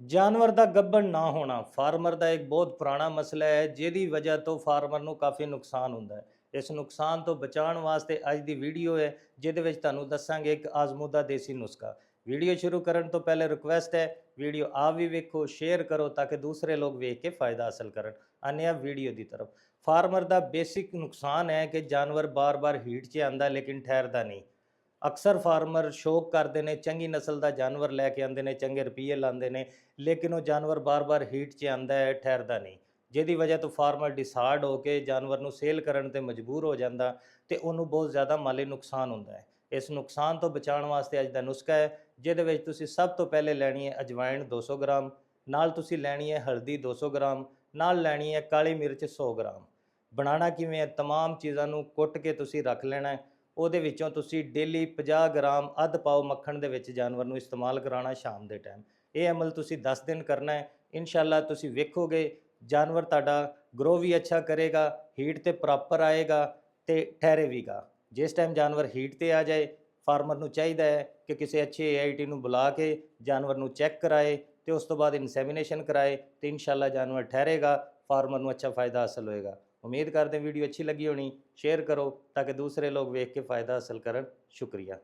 ਜਾਨਵਰ ਦਾ ਗੱਭਣ ਨਾ ਹੋਣਾ ਫਾਰਮਰ ਦਾ ਇੱਕ ਬਹੁਤ ਪੁਰਾਣਾ ਮਸਲਾ ਹੈ, ਜਿਹਦੀ ਵਜ੍ਹਾ ਤੋਂ ਫਾਰਮਰ ਨੂੰ ਕਾਫੀ ਨੁਕਸਾਨ ਹੁੰਦਾ ਹੈ। ਇਸ ਨੁਕਸਾਨ ਤੋਂ ਬਚਾਉਣ ਵਾਸਤੇ ਅੱਜ ਦੀ ਵੀਡੀਓ ਹੈ, ਜਿਹਦੇ ਵਿੱਚ ਤੁਹਾਨੂੰ ਦੱਸਾਂਗੇ ਇੱਕ ਆਜ਼ਮੂਦਾ ਦੇਸੀ ਨੁਸਖਾ। ਵੀਡੀਓ ਸ਼ੁਰੂ ਕਰਨ ਤੋਂ ਪਹਿਲੇ ਰਿਕੁਐਸਟ ਹੈ, ਵੀਡੀਓ ਆਪ ਵੀ ਵੇਖੋ, ਸ਼ੇਅਰ ਕਰੋ ਤਾਂ ਕਿ ਦੂਸਰੇ ਲੋਕ ਵੇਖ ਕੇ ਫਾਇਦਾ ਹਾਸਲ ਕਰਨ। ਆਨੇ ਆ ਵੀਡੀਓ ਦੀ ਤਰਫ। ਫਾਰਮਰ ਦਾ ਬੇਸਿਕ ਨੁਕਸਾਨ ਹੈ ਕਿ ਜਾਨਵਰ ਬਾਰ-ਬਾਰ ਹੀਟ 'ਚ ਆਉਂਦਾ ਲੇਕਿਨ ਠਹਿਰਦਾ ਨਹੀਂ। ਅਕਸਰ ਫਾਰਮਰ ਸ਼ੌਕ ਕਰਦੇ ਨੇ, ਚੰਗੀ ਨਸਲ ਦਾ ਜਾਨਵਰ ਲੈ ਕੇ ਆਉਂਦੇ ਨੇ, ਚੰਗੇ ਰੁਪਈਏ ਲਾਉਂਦੇ ਨੇ, ਲੇਕਿਨ ਉਹ ਜਾਨਵਰ ਬਾਰ-ਬਾਰ ਹੀਟ 'ਚ ਆਉਂਦਾ ਹੈ, ਠਹਿਰਦਾ ਨਹੀਂ, ਜਿਹਦੀ ਵਜ੍ਹਾ ਤੋਂ ਫਾਰਮਰ ਡਿਸਾਰਡ ਹੋ ਕੇ ਜਾਨਵਰ ਨੂੰ ਸੇਲ ਕਰਨ ਤੇ ਮਜਬੂਰ ਹੋ ਜਾਂਦਾ ਤੇ ਉਹਨੂੰ ਬਹੁਤ ਜ਼ਿਆਦਾ ਮਾਲੀ ਨੁਕਸਾਨ ਹੁੰਦਾ ਹੈ। ਇਸ ਨੁਕਸਾਨ ਤੋਂ ਬਚਾਉਣ ਵਾਸਤੇ ਅੱਜ ਦਾ ਨੁਸਖਾ ਹੈ, ਜਿਹਦੇ ਵਿੱਚ ਤੁਸੀਂ ਸਭ ਤੋਂ ਪਹਿਲੇ ਲੈਣੀ ਹੈ ਅਜਵਾਇਣ 200 ਗ੍ਰਾਮ, ਨਾਲ ਤੁਸੀਂ ਲੈਣੀ ਹੈ ਹਲਦੀ 200 ਗ੍ਰਾਮ, ਨਾਲ ਲੈਣੀ ਹੈ ਕਾਲੀ ਮਿਰਚ 100 ਗ੍ਰਾਮ। ਬਣਾਉਣਾ ਕਿਵੇਂ ਹੈ? ਤਮਾਮ ਚੀਜ਼ਾਂ ਨੂੰ ਕੁੱਟ ਕੇ ਤੁਸੀਂ ਰੱਖ ਲੈਣਾ ਹੈ। ਉਹਦੇ ਵਿੱਚੋਂ ਤੁਸੀਂ ਡੇਲੀ 50 ਗ੍ਰਾਮ ਅੱਧ ਪਾਓ ਮੱਖਣ ਦੇ ਵਿੱਚ ਜਾਨਵਰ ਨੂੰ ਇਸਤੇਮਾਲ ਕਰਾਉਣਾ ਸ਼ਾਮ ਦੇ ਟਾਈਮ। ਇਹ ਅਮਲ ਤੁਸੀਂ 10 ਦਿਨ ਕਰਨਾ ਹੈ। ਇਨਸ਼ਾਅੱਲਾ ਤੁਸੀਂ ਵੇਖੋਗੇ ਜਾਨਵਰ ਤੁਹਾਡਾ ਗਰੋ ਵੀ ਅੱਛਾ ਕਰੇਗਾ, ਹੀਟ ਤੇ ਪ੍ਰੋਪਰ ਆਏਗਾ ਤੇ ਠਹਿਰੇਗਾ। ਜਿਸ ਟਾਈਮ ਜਾਨਵਰ ਹੀਟ ਤੇ ਆ ਜਾਏ, ਫਾਰਮਰ ਨੂੰ ਚਾਹੀਦਾ ਹੈ ਕਿ ਕਿਸੇ ਅੱਛੇ AIT ਨੂੰ ਬੁਲਾ ਕੇ ਜਾਨਵਰ ਨੂੰ ਚੈੱਕ ਕਰਾਏ ਤੇ ਉਸ ਤੋਂ ਬਾਅਦ ਇਨਸੈਮੀਨੇਸ਼ਨ ਕਰਾਏ ਤੇ ਇਨਸ਼ਾਅੱਲਾ ਜਾਨਵਰ ਠਹਿਰੇਗਾ, ਫਾਰਮਰ ਨੂੰ ਅੱਛਾ ਫਾਇਦਾ ਹਾਸਲ ਹੋਏਗਾ। उम्मीद करते हैं वीडियो अच्छी लगी होनी, शेयर करो ताकि दूसरे लोग देख के फ़ायदा हासिल करन। शुक्रिया।